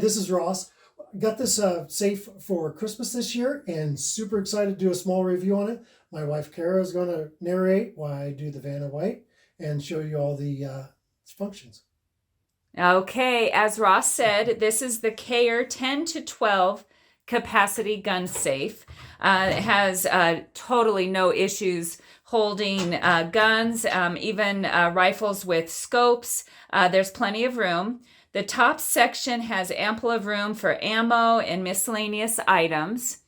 this is Ross. Got this safe for Christmas this year and super excited to do a small review on it. My wife Kara is going to narrate while I do the Vanna White and show you all the functions. Okay, as Ross said, this is the KARE 10 to 12 capacity gun safe. It has totally no issues holding guns, even rifles with scopes. There's plenty of room. The top section has ample of room for ammo and miscellaneous items.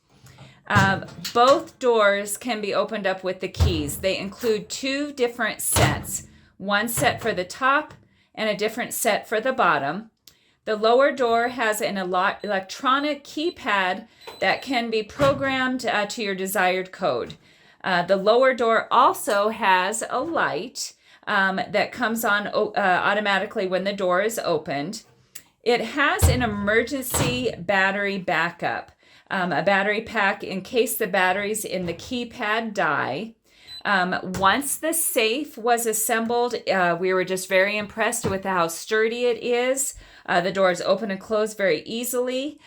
Both doors can be opened up with the keys. They include two different sets, one set for the top and a different set for the bottom. The lower door has an electronic keypad that can be programmed to your desired code. The lower door also has a light that comes on automatically when the door is opened. It has an emergency battery backup, a battery pack in case the batteries in the keypad die. Once the safe was assembled, we were just very impressed with how sturdy it is. The doors open and close very easily.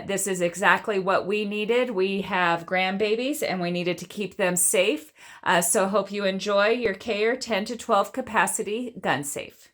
This is exactly what we needed. We have grandbabies and we needed to keep them safe. So hope you enjoy your KARE 10 to 12 capacity gun safe.